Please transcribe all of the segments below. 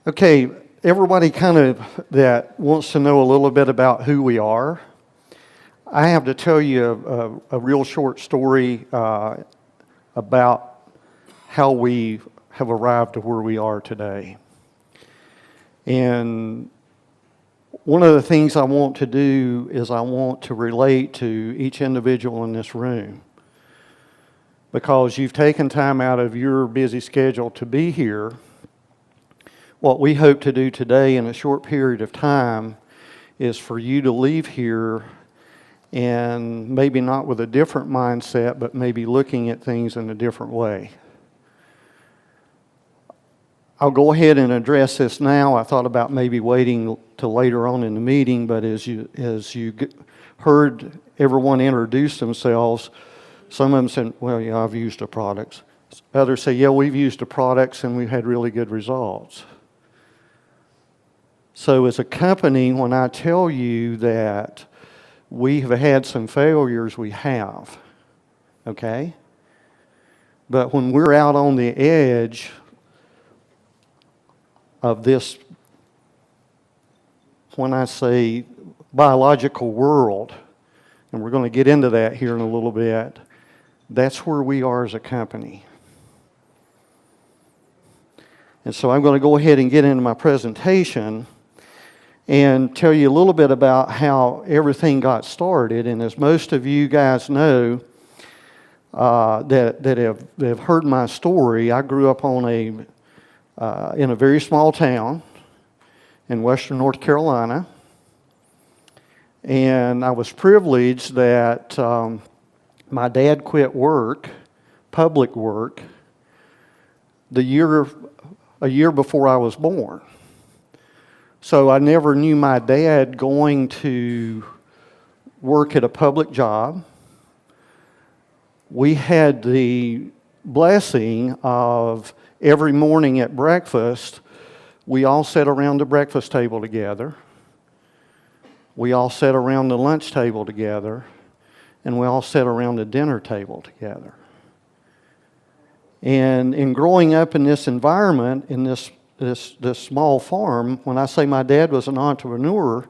Okay, everybody kind of that wants to know a little bit about who we are. I have to tell you a real short story about how we have arrived to where we are today. And one of the things I want to do is I want to relate to each individual in this room, because you've taken time out of your busy schedule to be here. What we hope to do today in a short period of time is for you to leave here and maybe not with a different mindset, but maybe looking at things in a different way. I'll go ahead and address this now. I thought about maybe waiting till later on in the meeting, but as you heard everyone introduce themselves, some of them said, well, yeah, I've used the products. Others say, yeah, we've used the products and we've had really good results. So as a company, when I tell you that we have had some failures, we have, okay? But when we're out on the edge of this, when I say biological world, and we're going to get into that here in a little bit, that's where we are as a company. And so I'm going to go ahead and get into my presentation and tell you a little bit about how everything got started. And as most of you guys know that have heard my story, I grew up on in a very small town in western North Carolina. And I was privileged that my dad quit work, public work, a year before I was born. So I never knew my dad going to work at a public job. We had the blessing of every morning at breakfast, we all sat around the breakfast table together. We all sat around the lunch table together. And we all sat around the dinner table together. And in growing up in this environment, in this small farm, when I say my dad was an entrepreneur,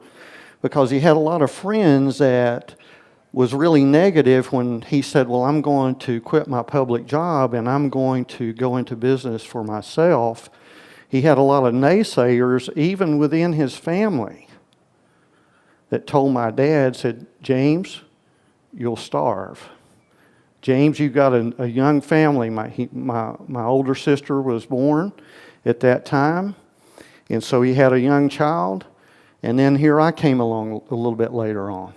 because he had a lot of friends that was really negative when he said, well, I'm going to quit my public job and I'm going to go into business for myself. He had a lot of naysayers, even within his family, that told my dad, said, James, you'll starve. James, you've got a young family. My older sister was born at that time, and so he had a young child, and then here I came along a little bit later on.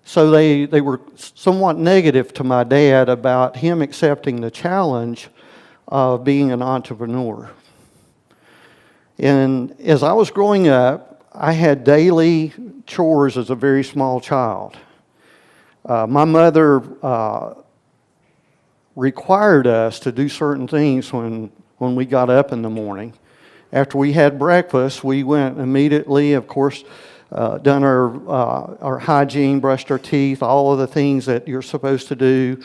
So they were somewhat negative to my dad about him accepting the challenge of being an entrepreneur. And as I was growing up, I had daily chores as a very small child. My mother required us to do certain things when we got up in the morning. After we had breakfast, we went immediately, of course, done our hygiene, brushed our teeth, all of the things that you're supposed to do.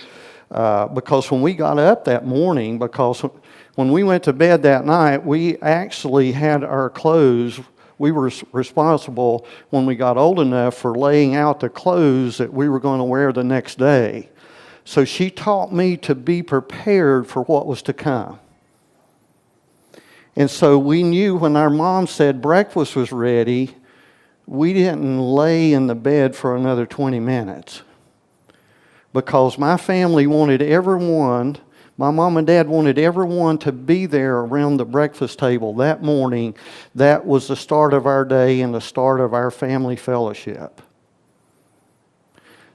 Because when we got up that morning, because when we went to bed that night, we actually had our clothes. We were responsible when we got old enough for laying out the clothes that we were going to wear the next day. So she taught me to be prepared for what was to come. And so we knew when our mom said breakfast was ready, we didn't lay in the bed for another 20 minutes. Because my family wanted everyone, my mom and dad wanted everyone to be there around the breakfast table that morning. That was the start of our day and the start of our family fellowship.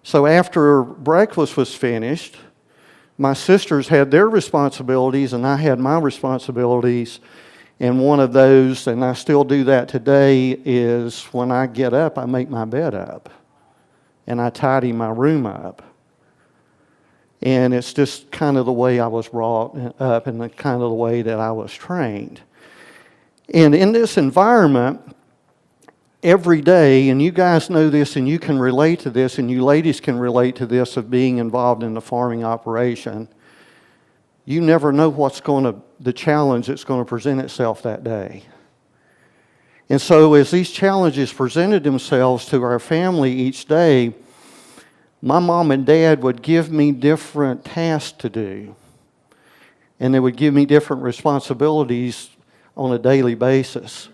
So after breakfast was finished, my sisters had their responsibilities and I had my responsibilities. And one of those, and I still do that today, is when I get up, I make my bed up. And I tidy my room up. And it's just kind of the way I was brought up and the kind of the way that I was trained. And in this environment, every day, and you guys know this and you can relate to this, and you ladies can relate to this of being involved in the farming operation, you never know the challenge that's going to present itself that day. And so as these challenges presented themselves to our family each day, my mom and dad would give me different tasks to do. And they would give me different responsibilities on a daily basis.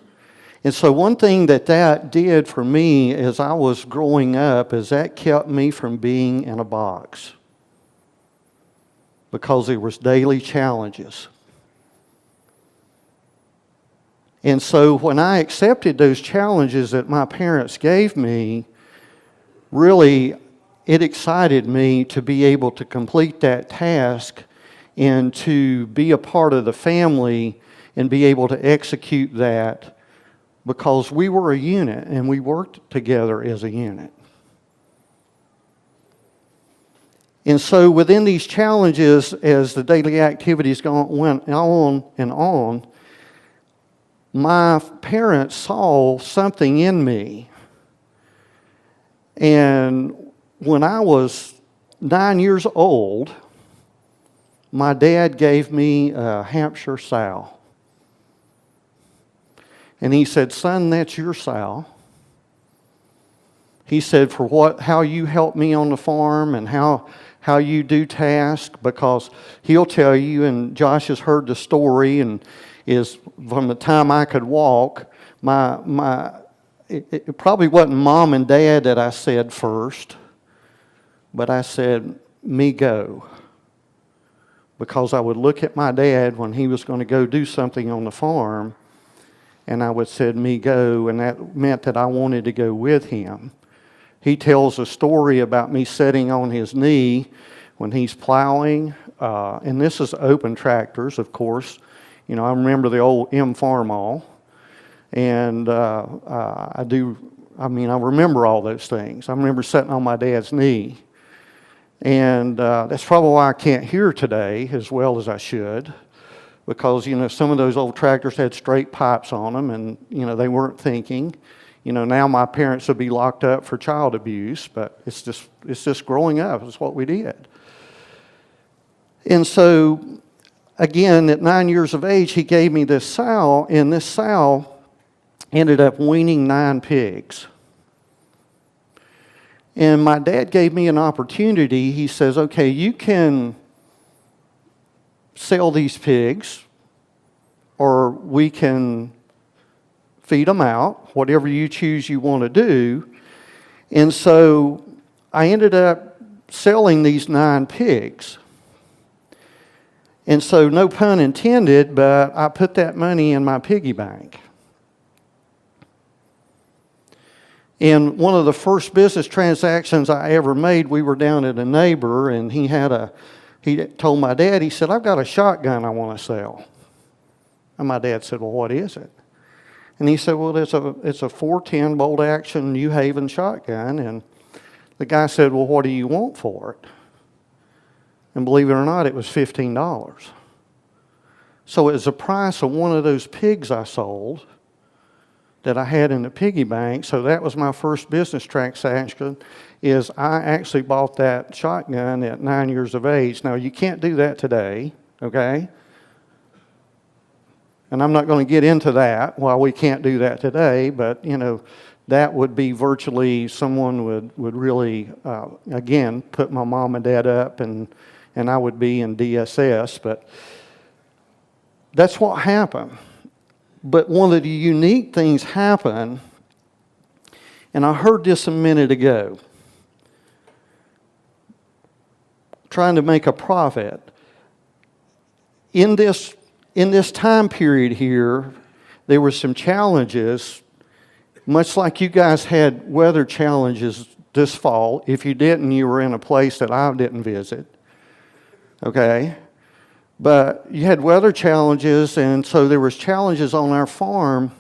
And so one thing that did for me as I was growing up is that kept me from being in a box. Because there was daily challenges. And so when I accepted those challenges that my parents gave me, really it excited me to be able to complete that task and to be a part of the family and be able to execute that, because we were a unit and we worked together as a unit. And so within these challenges, as the daily activities went on and on, my parents saw something in me. And when I was 9 years old, my dad gave me a Hampshire sow. And he said, "Son, that's your sow." He said, how you help me on the farm and how you do tasks, because he'll tell you, and Josh has heard the story, and is from the time I could walk, it probably wasn't mom and dad that I said first, but I said, "Me go." Because I would look at my dad when he was going to go do something on the farm, and I would say, "Me go," and that meant that I wanted to go with him. He tells a story about me sitting on his knee when he's plowing, and this is open tractors, of course. You know, I remember the old M Farmall, and I remember all those things. I remember sitting on my dad's knee, and that's probably why I can't hear today as well as I should, because, you know, some of those old tractors had straight pipes on them, and, you know, they weren't thinking. You know, now my parents would be locked up for child abuse, but it's just growing up. It's what we did. And so, again, at 9 years of age, he gave me this sow, and this sow ended up weaning 9 pigs. And my dad gave me an opportunity. He says, "Okay, you can sell these pigs, or we can feed them out, whatever you choose you want to do." And so I ended up selling these 9 pigs. And so, no pun intended, but I put that money in my piggy bank. And one of the first business transactions I ever made, we were down at a neighbor, and he told my dad, he said, "I've got a shotgun I want to sell." And my dad said, "Well, what is it?" And he said, "Well, it's a 410 bolt action New Haven shotgun." And the guy said, "Well, what do you want for it?" And believe it or not, it was $15. So it was the price of one of those pigs I sold that I had in the piggy bank. So that was my first business transaction, is I actually bought that shotgun at 9 years of age. Now, you can't do that today, okay? And I'm not going to get into that, why we can't do that today, but, you know, that would be virtually, someone would really, again, put my mom and dad up, and I would be in DSS, but that's what happened. But one of the unique things happened, and I heard this a minute ago, trying to make a profit. In this time period here, there were some challenges, much like you guys had weather challenges this fall. If you didn't, you were in a place that I didn't visit. Okay? But you had weather challenges, and so there was challenges on our farm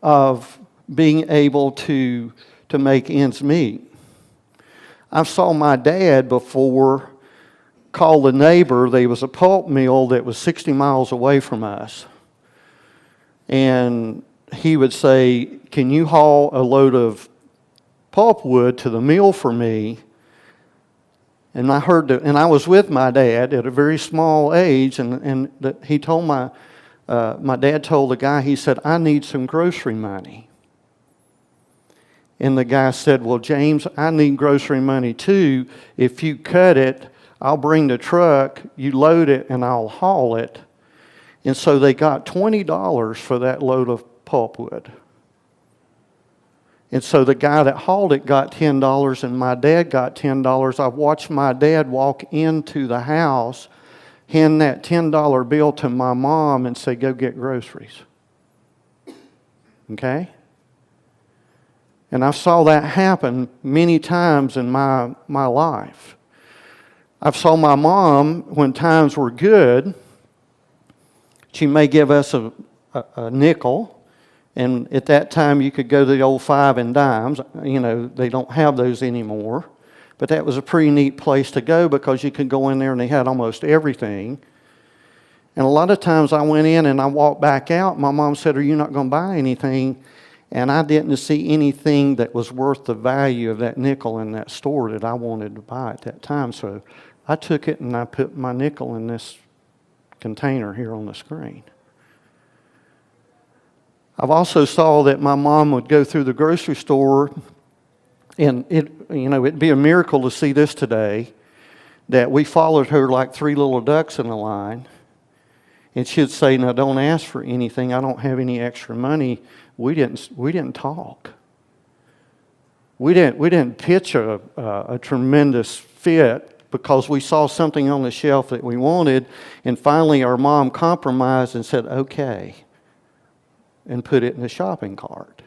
of being able to make ends meet. I saw my dad before call the neighbor. There was a pulp mill that was 60 miles away from us. And he would say, "Can you haul a load of pulpwood to the mill for me?" And I was with my dad at a very small age, and he told my dad told the guy, he said, "I need some grocery money." And the guy said, "Well, James, I need grocery money too. If you cut it, I'll bring the truck, you load it, and I'll haul it." And so they got $20 for that load of pulpwood. And so the guy that hauled it got $10, and my dad got $10. I watched my dad walk into the house, hand that $10 bill to my mom, and say, "Go get groceries." Okay? And I saw that happen many times in my life. I saw my mom, when times were good, she may give us a nickel. And at that time, you could go to the old 5 and dimes. You know, they don't have those anymore. But that was a pretty neat place to go because you could go in there and they had almost everything. And a lot of times I went in and I walked back out. My mom said, "Are you not going to buy anything?" And I didn't see anything that was worth the value of that nickel in that store that I wanted to buy at that time. So I took it and I put my nickel in this container here on the screen. I've also saw that my mom would go through the grocery store, and it'd be a miracle to see this today, that we followed her like 3 little ducks in a line, and she'd say, "Now don't ask for anything. I don't have any extra money." We didn't talk. We didn't pitch a tremendous fit because we saw something on the shelf that we wanted, and finally our mom compromised and said, "Okay," and put it in the shopping cart.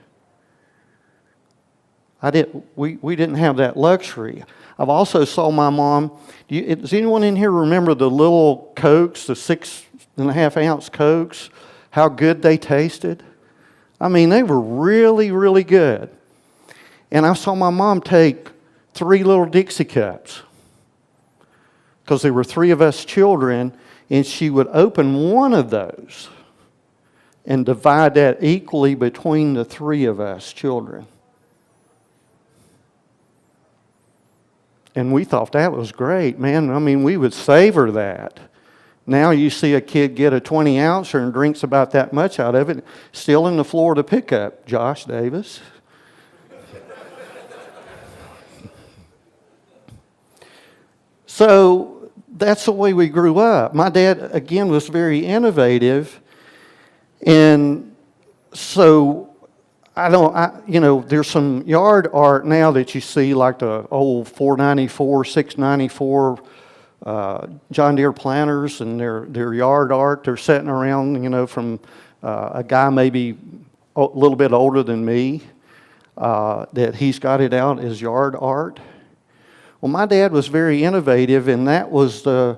We didn't have that luxury. I've also saw my mom. Does anyone in here remember the little Cokes, the 6.5 ounce Cokes? How good they tasted? I mean, they were really, really good. And I saw my mom take 3 little Dixie cups because there were 3 of us children, and she would open one of those and divide that equally between the 3 of us children. And we thought that was great, man. I mean, we would savor that. Now you see a kid get a 20 ouncer and drinks about that much out of it, still in the Florida pickup, Josh Davis. So that's the way we grew up. My dad, again, was very innovative. And so there's some yard art now that you see, like the old 494, 694 John Deere planters, and their yard art. They're sitting around, from a guy maybe a little bit older than me, that he's got it out as yard art. Well, my dad was very innovative, and that was the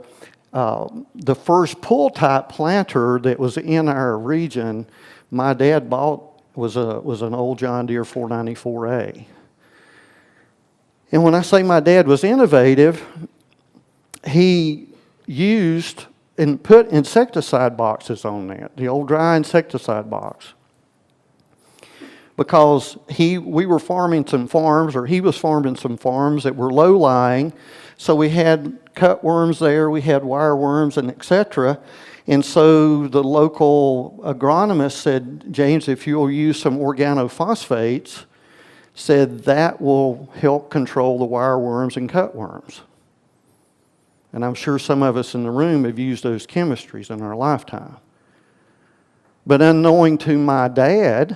first pull-type planter that was in our region. My dad bought was an old John Deere 494A. And when I say my dad was innovative, he used and put insecticide boxes on that, the old dry insecticide box. Because we were farming some farms, or he was farming some farms that were low-lying, so we had cutworms there, we had wireworms, and etc. And so the local agronomist said, "James, if you'll use some organophosphates," said that will help control the wireworms and cutworms. And I'm sure some of us in the room have used those chemistries in our lifetime. But unknowing to my dad,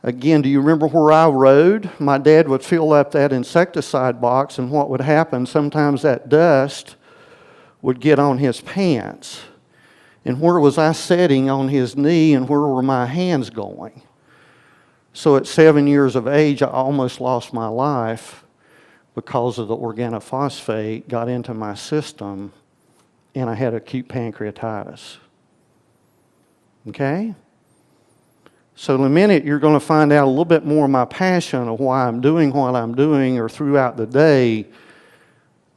again, do you remember where I rode? My dad would fill up that insecticide box, and what would happen, sometimes that dust would get on his pants. And where was I sitting on his knee, and where were my hands going? So at 7 years of age, I almost lost my life because of the organophosphate got into my system, and I had acute pancreatitis. Okay? So in a minute, you're going to find out a little bit more of my passion of why I'm doing what I'm doing, or throughout the day,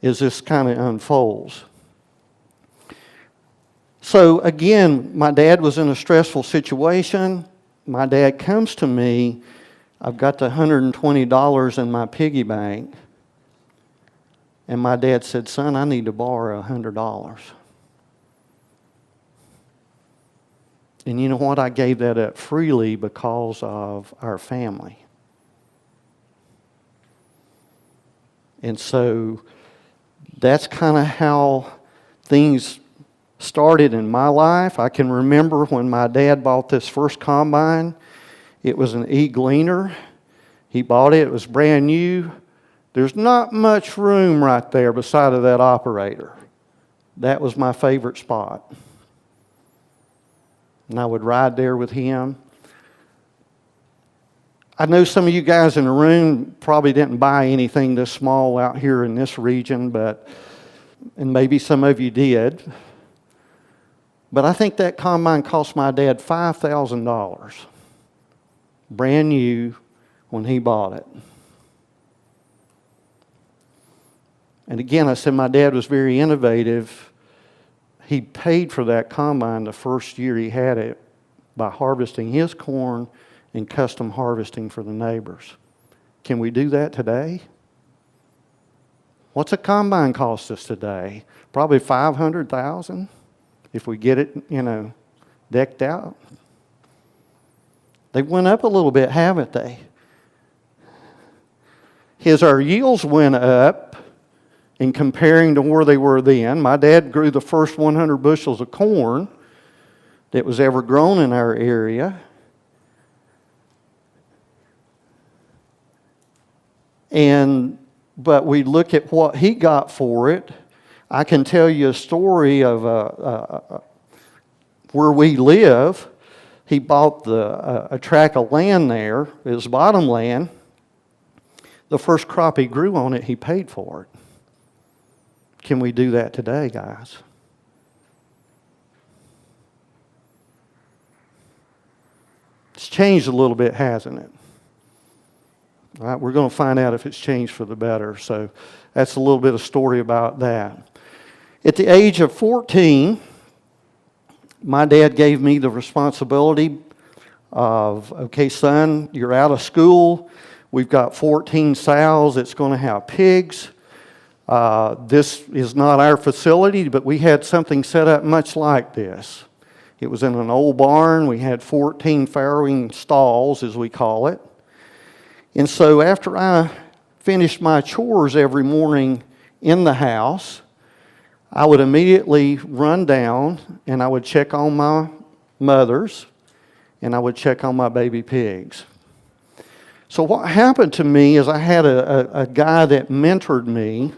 as this kind of unfolds. So again, my dad was in a stressful situation. My dad comes to me. I've got the $120 in my piggy bank. And my dad said, "Son, I need to borrow $100. And you know what? I gave that up freely because of our family. And so that's kind of how things started in my life. I can remember when my dad bought this first combine. It was an E-Gleaner. He bought it. It was brand new. There's not much room right there beside of that operator. That was my favorite spot. And I would ride there with him. I know some of you guys in the room probably didn't buy anything this small out here in this region, and maybe some of you did. But I think that combine cost my dad $5,000, brand new, when he bought it. And again, I said my dad was very innovative. He paid for that combine the first year he had it by harvesting his corn and custom harvesting for the neighbors. Can we do that today? What's a combine cost us today? Probably $500,000 if we get it, decked out. They went up a little bit, haven't they? Our yields went up in comparing to where they were then. My dad grew the first 100 bushels of corn that was ever grown in our area. But we look at what he got for it. I can tell you a story of where we live. He bought a tract of land there. It was bottom land. The first crop he grew on it, he paid for it. Can we do that today, guys? It's changed a little bit, hasn't it? All right, we're going to find out if it's changed for the better. So that's a little bit of story about that. At the age of 14, my dad gave me the responsibility of, okay, son, you're out of school. We've got 14 sows that's going to have pigs. This is not our facility, but we had something set up much like this. It was in an old barn. We had 14 farrowing stalls, as we call it. And so after I finished my chores every morning in the house, I would immediately run down and I would check on my mothers and I would check on my baby pigs. So what happened to me is I had a guy that mentored me.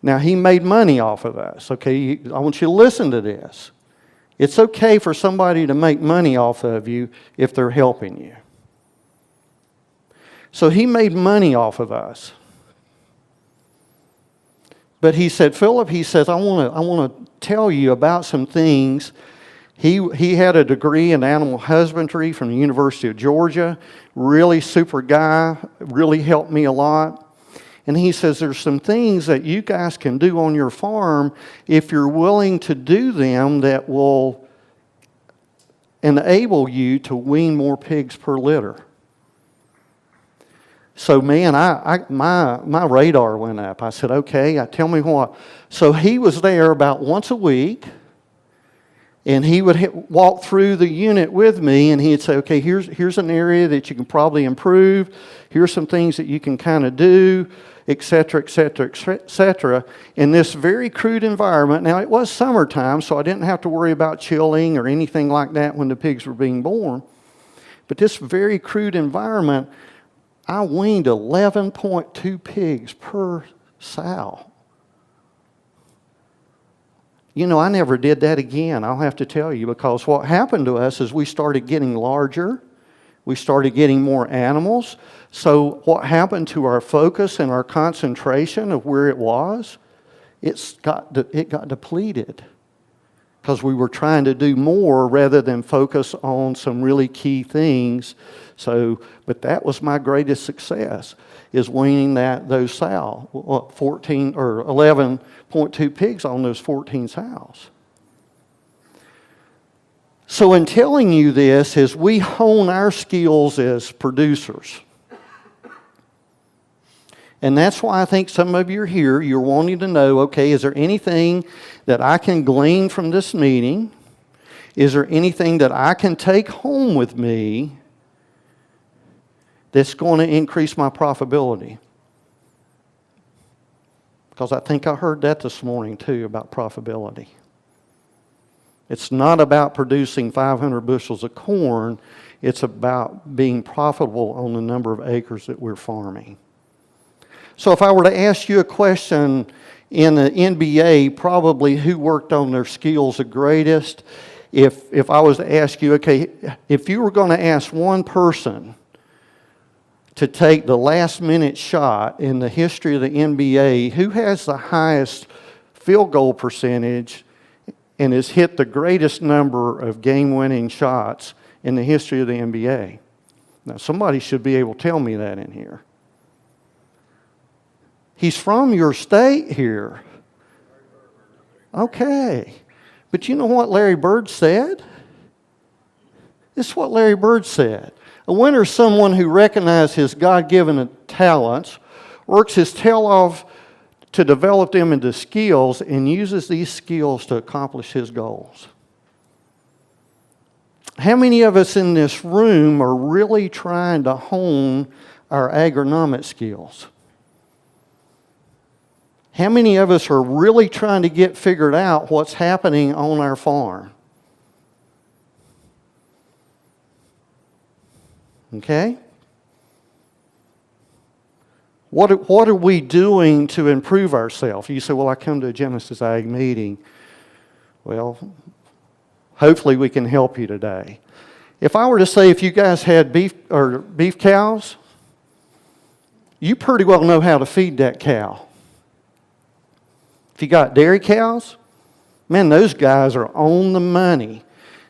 Now, he made money off of us, okay? I want you to listen to this. It's okay for somebody to make money off of you if they're helping you. So he made money off of us. But he said, Philip, he says, I want to tell you about some things. He had a degree in animal husbandry from the University of Georgia. Really super guy, really helped me a lot. And he says there's some things that you guys can do on your farm if you're willing to do them that will enable you to wean more pigs per litter. So man, my radar went up. I said, okay, tell me what. So he was there about once a week, and he would walk through the unit with me, and he'd say, okay, here's an area that you can probably improve. Here's some things that you can kind of do, et cetera, et cetera, et cetera, in this very crude environment. Now, it was summertime, so I didn't have to worry about chilling or anything like that when the pigs were being born. But this very crude environment, I weaned 11.2 pigs per sow. I never did that again, I'll have to tell you, because what happened to us is we started getting larger. We started getting more animals. So what happened to our focus and our concentration of where it was? It got depleted because we were trying to do more rather than focus on some really key things. But that was my greatest success, is weaning those sows, 14 or 11.2 pigs on those 14 sows. So in telling you this, is we hone our skills as producers. And that's why I think some of you are here. You're wanting to know, okay, is there anything that I can glean from this meeting? Is there anything that I can take home with me that's going to increase my profitability? Because I think I heard that this morning too about profitability. It's not about producing 500 bushels of corn. It's about being profitable on the number of acres that we're farming. So if I were to ask you a question in the NBA, probably who worked on their skills the greatest, if I was to ask you, okay, if you were going to ask one person to take the last minute shot in the history of the NBA, who has the highest field goal percentage and has hit the greatest number of game-winning shots in the history of the NBA? Now, somebody should be able to tell me that in here. He's from your state here. Okay. But you know what Larry Bird said? This is what Larry Bird said. A winner is someone who recognizes his God-given talents, works his tail off to develop them into skills, and uses these skills to accomplish his goals. How many of us in this room are really trying to hone our agronomic skills? How many of us are really trying to get figured out what's happening on our farm? Okay? What are we doing to improve ourselves? You say, well, I come to a Genesis Ag meeting. Well, hopefully we can help you today. If I were to say if you guys had beef cows, you pretty well know how to feed that cow. If you got dairy cows, man, those guys are on the money.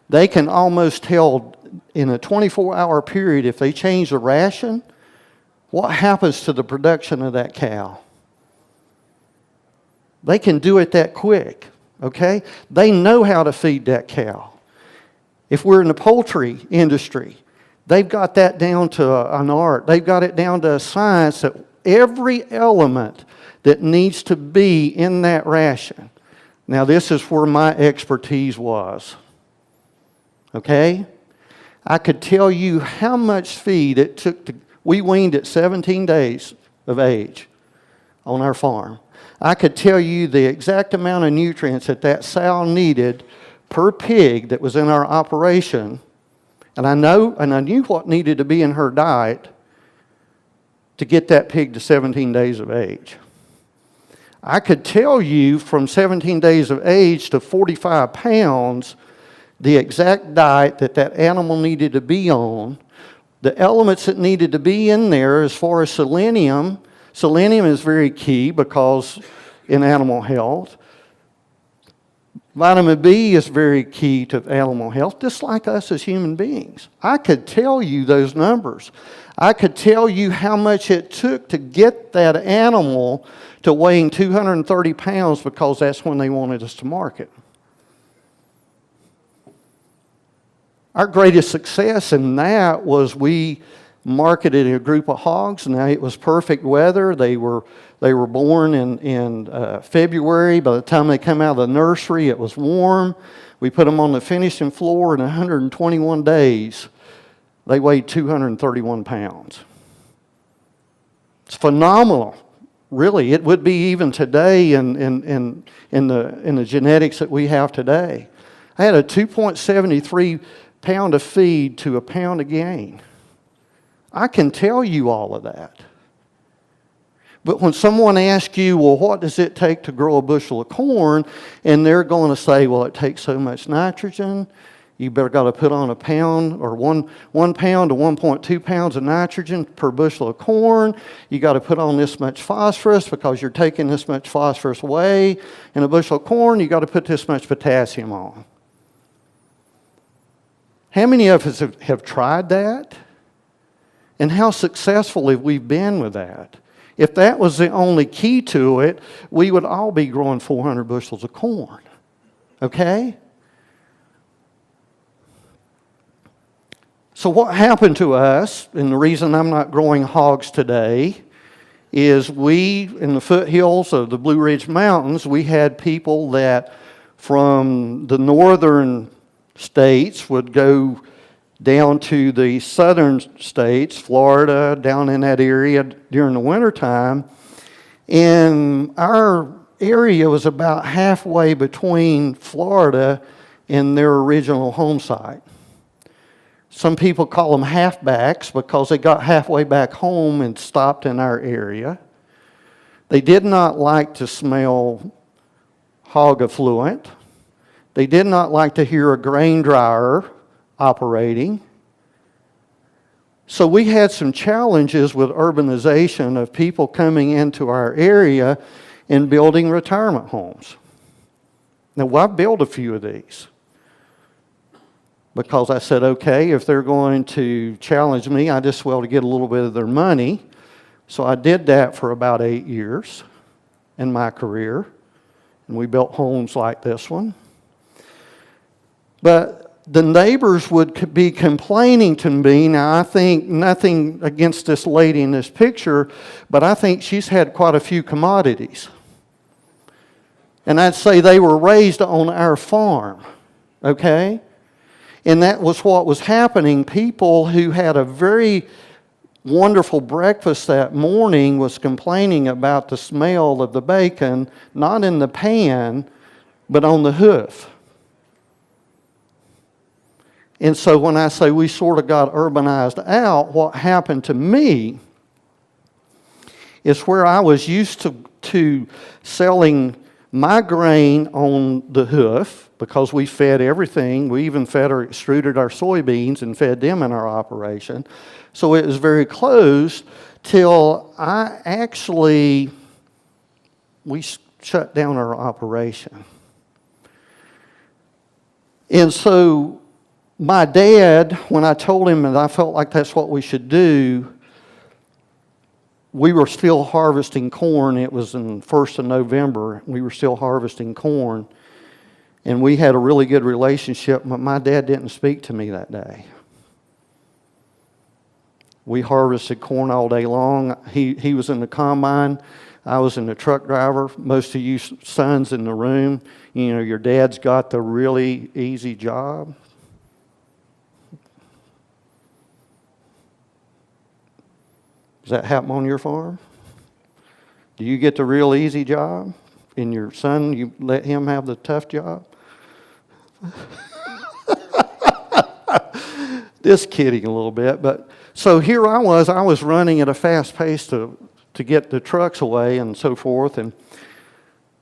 They can almost tell in a 24-hour period if they change the ration, what happens to the production of that cow. They can do it that quick, okay? They know how to feed that cow. If we're in the poultry industry, they've got that down to an art. They've got it down to a science that every element that needs to be in that ration. Now, this is where my expertise was. Okay? I could tell you how much feed it took to... We weaned at 17 days of age on our farm. I could tell you the exact amount of nutrients that sow needed per pig that was in our operation. And I knew what needed to be in her diet to get that pig to 17 days of age. I could tell you from 17 days of age to 45 pounds the exact diet that animal needed to be on, the elements that needed to be in there as far as selenium. Selenium is very key because in animal health. Vitamin B is very key to animal health, just like us as human beings. I could tell you those numbers. I could tell you how much it took to get that animal to weighing 230 pounds because that's when they wanted us to market. Our greatest success in that was we marketed a group of hogs. Now it was perfect weather. They were born in February. By the time they come out of the nursery, it was warm. We put them on the finishing floor in 121 days. They weighed 231 pounds. It's phenomenal. Really, it would be even today in the genetics that we have today. I had a 2.73 pound of feed to a pound of gain. I can tell you all of that. But when someone asks you, well, what does it take to grow a bushel of corn? And they're going to say, well, it takes so much nitrogen. You better got to put on a pound or one pound to 1.2 pounds of nitrogen per bushel of corn. You got to put on this much phosphorus because you're taking this much phosphorus away. In a bushel of corn, you got to put this much potassium on. How many of us have tried that? And how successful have we been with that? If that was the only key to it, we would all be growing 400 bushels of corn. Okay? So what happened to us, and the reason I'm not growing hogs today, is we, in the foothills of the Blue Ridge Mountains, we had people that from the northern states would go down to the southern states, Florida, down in that area during the wintertime. And our area was about halfway between Florida and their original home site. Some people call them halfbacks because they got halfway back home and stopped in our area. They did not like to smell hog effluent. They did not like to hear a grain dryer operating. So we had some challenges with urbanization of people coming into our area and building retirement homes. Now, I built a few of these because I said, okay, if they're going to challenge me, I just well to get a little bit of their money. So I did that for about 8 years in my career, and we built homes like this one. But the neighbors would be complaining to me. Now, I think nothing against this lady in this picture, but I think she's had quite a few commodities. And I'd say they were raised on our farm, okay? And that was what was happening. People who had a very wonderful breakfast that morning was complaining about the smell of the bacon, not in the pan, but on the hoof. And so when I say we sort of got urbanized out, what happened to me is where I was used to selling my grain on the hoof, because we fed everything. We even extruded our soybeans and fed them in our operation. So it was very close till we shut down our operation. And so my dad, when I told him that I felt like that's what we should do, we were still harvesting corn. It was in 1st of November. We were still harvesting corn. And we had a really good relationship, but my dad didn't speak to me that day. We harvested corn all day long. He was in the combine. I was in the truck driver. Most of you sons in the room, you know, your dad's got the really easy job. Does that happen on your farm? Do you get the real easy job? And your son, you let him have the tough job? Just kidding a little bit. But so here I was running at a fast pace to get the trucks away and so forth. And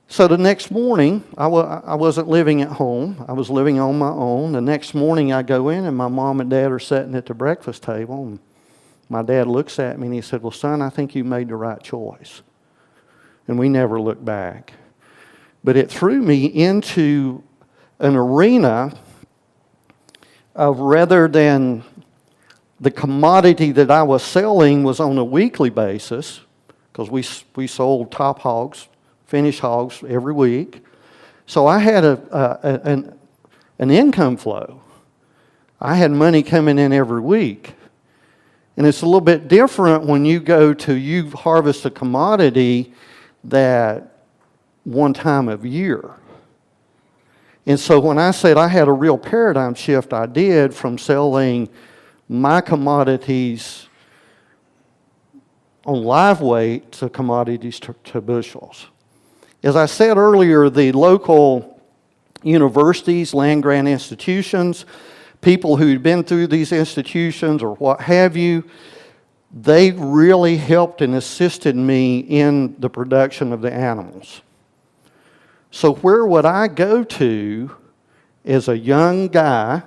so the next morning, I wasn't living at home. I was living on my own. The next morning I go in and my mom and dad are sitting at the breakfast table. And my dad looks at me and he said, well, son, I think you made the right choice. And we never looked back. But it threw me into an arena of, rather than the commodity that I was selling was on a weekly basis, because we sold top hogs, finished hogs every week. So I had an income flow. I had money coming in every week. And it's a little bit different when you harvest a commodity that one time of year. And so when I said I had a real paradigm shift, I did, from selling my commodities on live weight to commodities to bushels. As I said earlier, the local universities, land-grant institutions, people who'd been through these institutions or what have you, they really helped and assisted me in the production of the animals. So where would I go to as a young guy?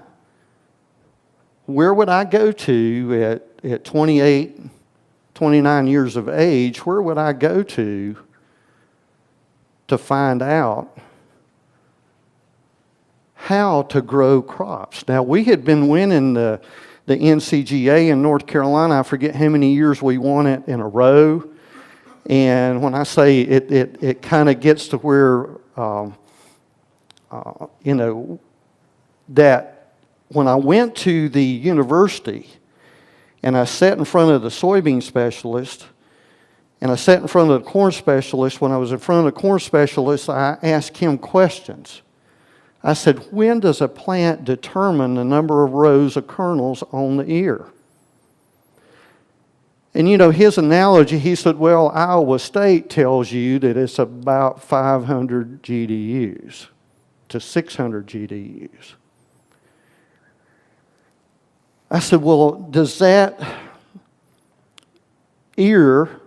Where would I go to at 28, 29 years of age? Where would I go to find out how to grow crops? Now, we had been winning the NCGA in North Carolina. I forget how many years we won it in a row. And when I say it kind of gets to where, that when I went to the university and I sat in front of the soybean specialist And I sat in front of the corn specialist. When I was in front of the corn specialist, I asked him questions. I said, when does a plant determine the number of rows of kernels on the ear? And his analogy, he said, well, Iowa State tells you that it's about 500 GDUs to 600 GDUs. I said, well, does that ear,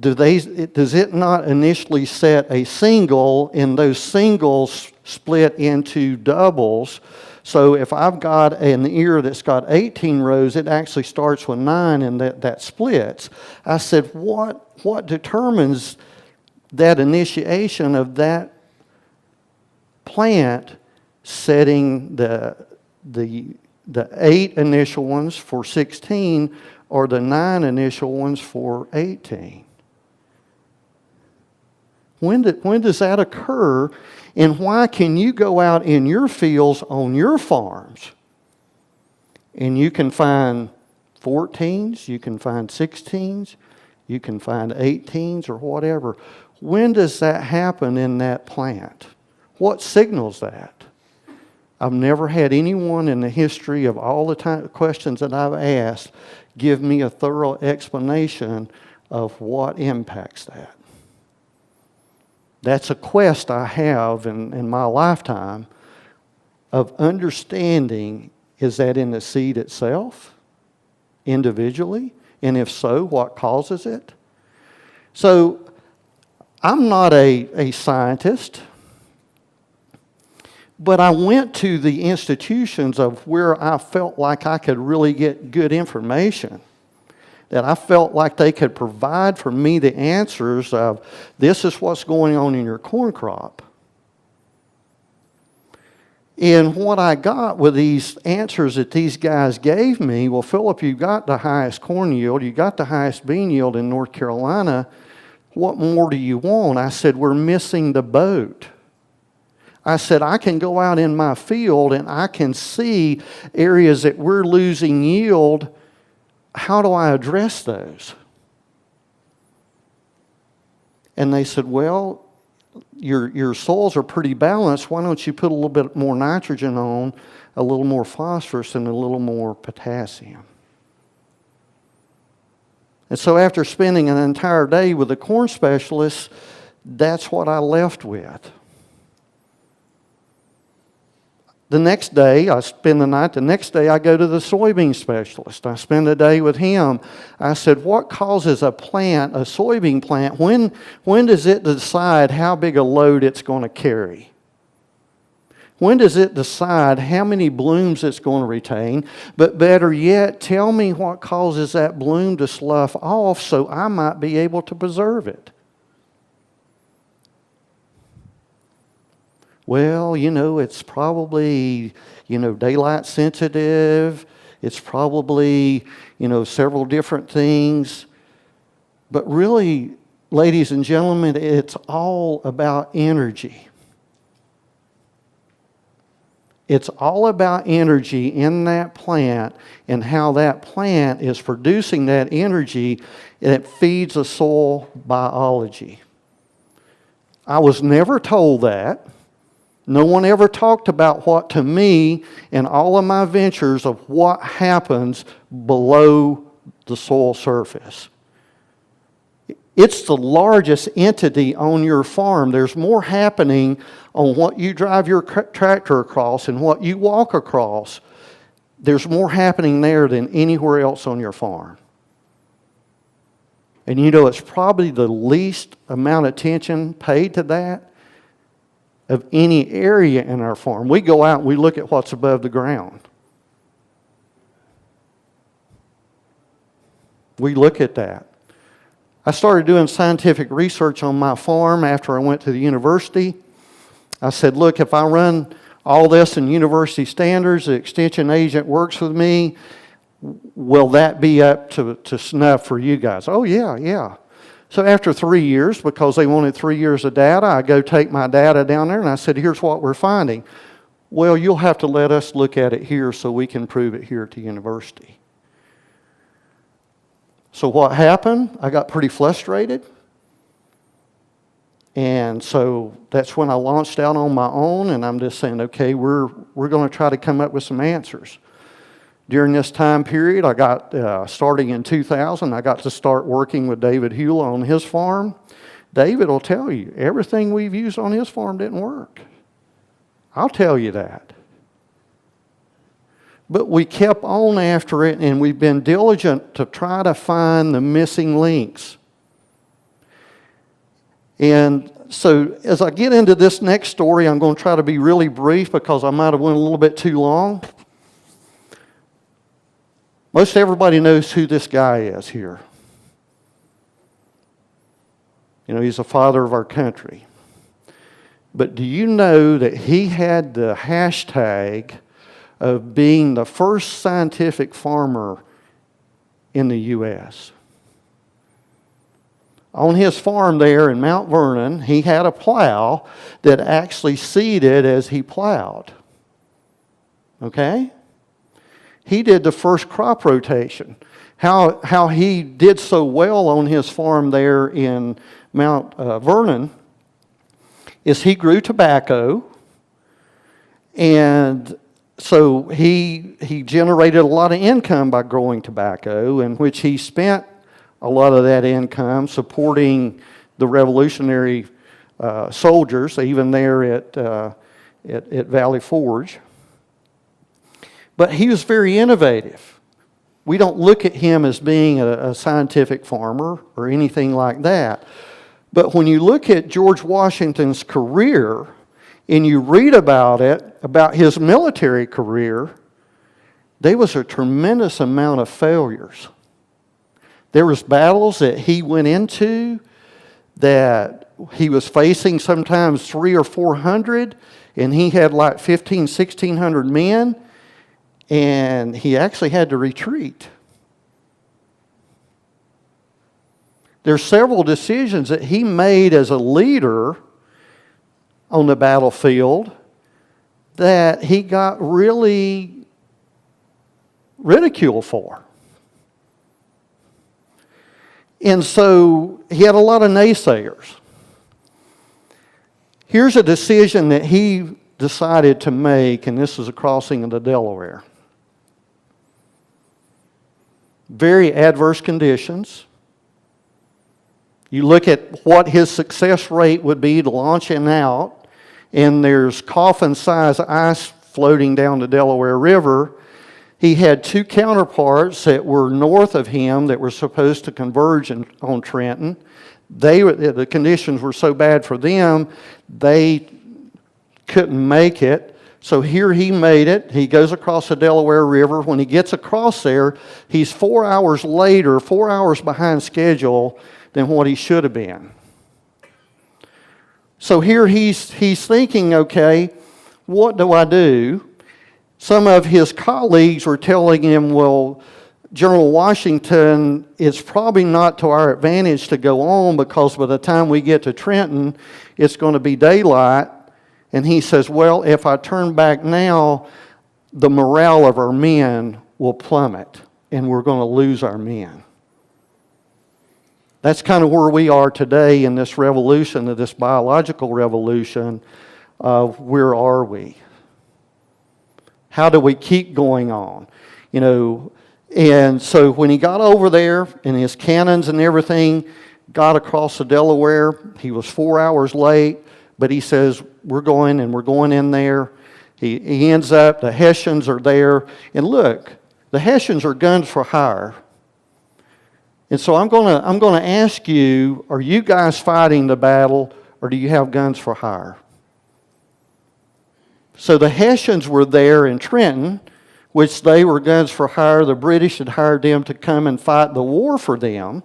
does it not initially set a single, and those singles split into doubles? So if I've got an ear that's got 18 rows, it actually starts with 9 and that splits. I said, what determines that initiation of that plant setting the 8 initial ones for 16 or the 9 initial ones for 18? When does that occur? And why can you go out in your fields on your farms and you can find 14s, you can find 16s, you can find 18s or whatever? When does that happen in that plant? What signals that? I've never had anyone in the history of all the questions that I've asked give me a thorough explanation of what impacts that. That's a quest I have in my lifetime of understanding, is that in the seed itself, individually? And if so, what causes it? So I'm not a scientist, but I went to the institutions of where I felt like I could really get good information, that I felt like they could provide for me the answers of, this is what's going on in your corn crop. And what I got with these answers that these guys gave me, well, Phillip, you got the highest corn yield, you got the highest bean yield in North Carolina. What more do you want? I said, we're missing the boat. I said, I can go out in my field and I can see areas that we're losing yield. How do I address those? And they said, well, your soils are pretty balanced. Why don't you put a little bit more nitrogen on, a little more phosphorus, and a little more potassium? And so after spending an entire day with the corn specialist, that's what I left with. The next day, I spend the night. The next day, I go to the soybean specialist. I spend the day with him. I said, what causes a plant, a soybean plant, when does it decide how big a load it's going to carry? When does it decide how many blooms it's going to retain? But better yet, tell me what causes that bloom to slough off so I might be able to preserve it. Well, it's probably, daylight sensitive. It's probably, several different things. But really, ladies and gentlemen, it's all about energy. It's all about energy in that plant and how that plant is producing that energy, and it feeds the soil biology. I was never told that. No one ever talked about what, to me, in all of my ventures, of what happens below the soil surface. It's the largest entity on your farm. There's more happening on what you drive your tractor across and what you walk across. There's more happening there than anywhere else on your farm. And it's probably the least amount of attention paid to that of any area in our farm. We go out and we look at what's above the ground. We look at that. I started doing scientific research on my farm after I went to the university. I said, look, if I run all this in university standards, the extension agent works with me, will that be up to snuff for you guys? Oh, yeah. So after 3 years, because they wanted 3 years of data, I go take my data down there and I said, here's what we're finding. Well, you'll have to let us look at it here so we can prove it here at the university. So what happened? I got pretty frustrated. And so that's when I launched out on my own, and I'm just saying, okay, we're going to try to come up with some answers. During this time period, I got, starting in 2000, I got to start working with David Hewlett on his farm. David will tell you, everything we've used on his farm didn't work. I'll tell you that. But we kept on after it, and we've been diligent to try to find the missing links. And so as I get into this next story, I'm going to try to be really brief because I might have went a little bit too long. Most everybody knows who this guy is here. You know, he's the father of our country. But do you know that he had the hashtag of being the first scientific farmer in the U.S.? On his farm there in Mount Vernon, he had a plow that actually seeded as he plowed. Okay? He did the first crop rotation. How he did so well on his farm there in Mount Vernon is he grew tobacco, and so he generated a lot of income by growing tobacco, in which he spent a lot of that income supporting the revolutionary soldiers, even there at Valley Forge. But he was very innovative. We don't look at him as being a scientific farmer or anything like that. But when you look at George Washington's career and you read about it, about his military career, there was a tremendous amount of failures. There was battles that he went into that he was facing sometimes 300 or 400, and he had like 1,500, 1,600 men, and he actually had to retreat. There's several decisions that he made as a leader on the battlefield that he got really ridiculed for. And so he had a lot of naysayers. Here's a decision that he decided to make, and this is a crossing of the Delaware. Very adverse conditions. You look at what his success rate would be to launching out, and there's coffin-sized ice floating down the Delaware River. He had two counterparts that were north of him that were supposed to converge on Trenton. The conditions were so bad for them, they couldn't make it. So here he made it. He goes across the Delaware River. When he gets across there, he's 4 hours later, 4 hours behind schedule than what he should have been. So here he's thinking, okay, what do I do? Some of his colleagues were telling him, well, General Washington, it's probably not to our advantage to go on because by the time we get to Trenton, it's going to be daylight. And he says, well, if I turn back now, the morale of our men will plummet and we're going to lose our men. That's kind of where we are today in this revolution, this biological revolution of where are we? How do we keep going on? You know, and so when he got over there and his cannons and everything got across the Delaware, he was 4 hours late, but he says, we're going in there. He ends up, the Hessians are there. And look, the Hessians are guns for hire. And so I'm going to ask you, are you guys fighting the battle or do you have guns for hire? So the Hessians were there in Trenton, which they were guns for hire. The British had hired them to come and fight the war for them.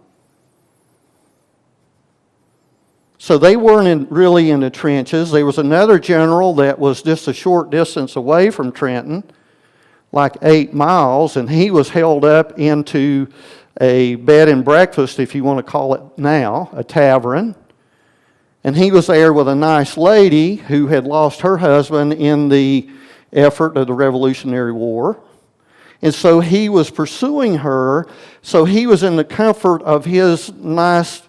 So they weren't really in the trenches. There was another general that was just a short distance away from Trenton, like 8 miles, and he was held up into a bed and breakfast, if you want to call it now, a tavern. And he was there with a nice lady who had lost her husband in the effort of the Revolutionary War. And so he was pursuing her. So he was in the comfort of his nice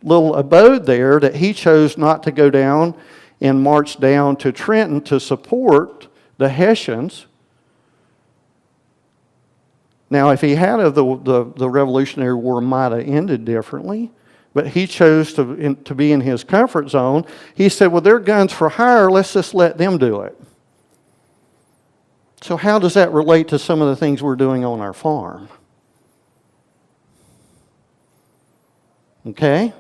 little abode there that he chose not to go down and march down to Trenton to support the Hessians. Now, if he had, the Revolutionary War might have ended differently, but he chose to be in his comfort zone. He said, well, they're guns for hire, let's just let them do it. So how does that relate to some of the things we're doing on our farm? Okay?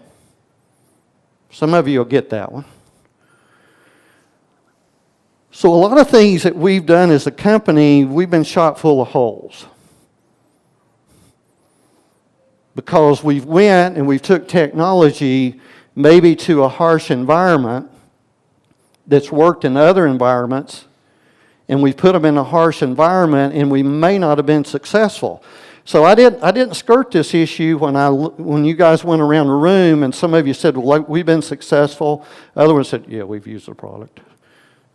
Some of you will get that one. So a lot of things that we've done as a company, we've been shot full of holes. Because we've went and we've took technology maybe to a harsh environment that's worked in other environments, and we put them in a harsh environment, and we may not have been successful. So I didn't skirt this issue when you guys went around the room, and some of you said, well, we've been successful. Other ones said, yeah, we've used the product.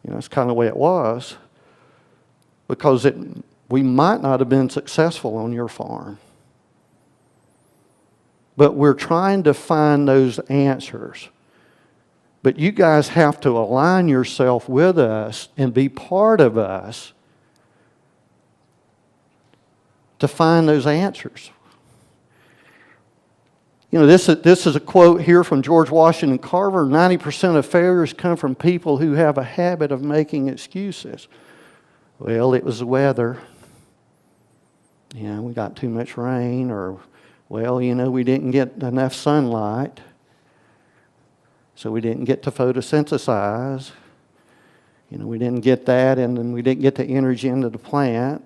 You know, it's kind of the way it was. Because we might not have been successful on your farm. But we're trying to find those answers. But you guys have to align yourself with us and be part of us to find those answers. You know, this is a quote here from George Washington Carver. 90% of failures come from people who have a habit of making excuses. Well, it was the weather. You know, we got too much rain, or, well, you know, we didn't get enough sunlight. So we didn't get to photosynthesize. You know, we didn't get that, and then we didn't get the energy into the plant.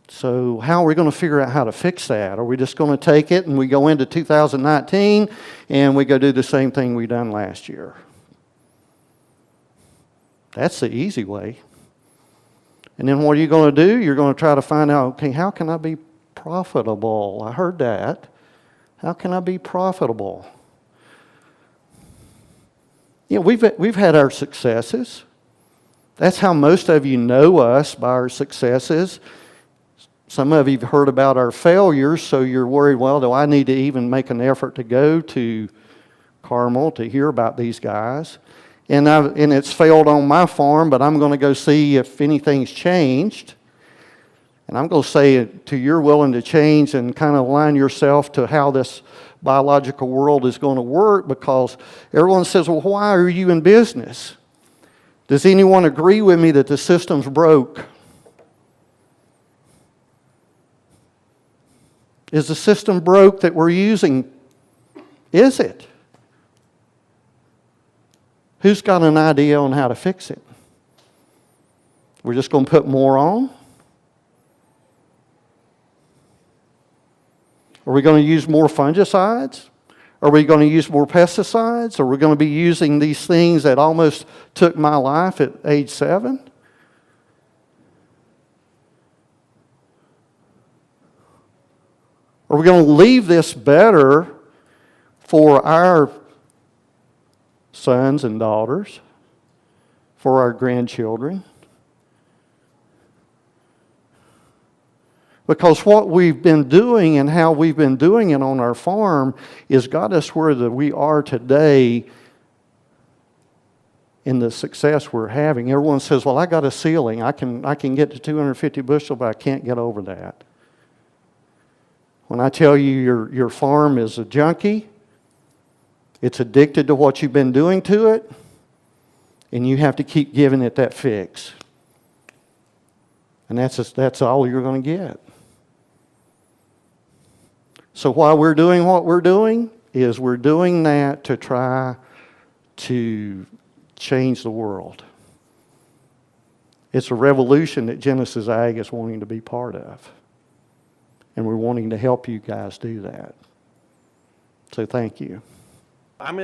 So how are we going to figure out how to fix that? Are we just going to take it and we go into 2019 and we go do the same thing we done last year? That's the easy way. And then what are you going to do? You're going to try to find out, okay, how can I be profitable? I heard that. How can I be profitable? You know, we've had our successes. That's how most of you know us, by our successes. Some of you have heard about our failures, so you're worried, well, do I need to even make an effort to go to Carmel to hear about these guys? And it's failed on my farm, but I'm going to go see if anything's changed. And I'm going to say to you're willing to change and kind of align yourself to how this biological world is going to work, because everyone says, well, why are you in business? Does anyone agree with me that the system's broke? Is the system broke that we're using? Is it? Who's got an idea on how to fix it? We're just going to put more on? Are we going to use more fungicides? Are we going to use more pesticides? Are we going to be using these things that almost took my life at age 7? Are we going to leave this better for our sons and daughters, for our grandchildren? Because what we've been doing and how we've been doing it on our farm has got us where we are today in the success we're having. Everyone says, well, I got a ceiling. I can get to 250 bushel, but I can't get over that. When I tell you your farm is a junkie, it's addicted to what you've been doing to it, and you have to keep giving it that fix. And that's all you're going to get. So why we're doing what we're doing is we're doing that to try to change the world. It's a revolution that Genesis Ag is wanting to be part of. And we're wanting to help you guys do that. So thank you. I'm going to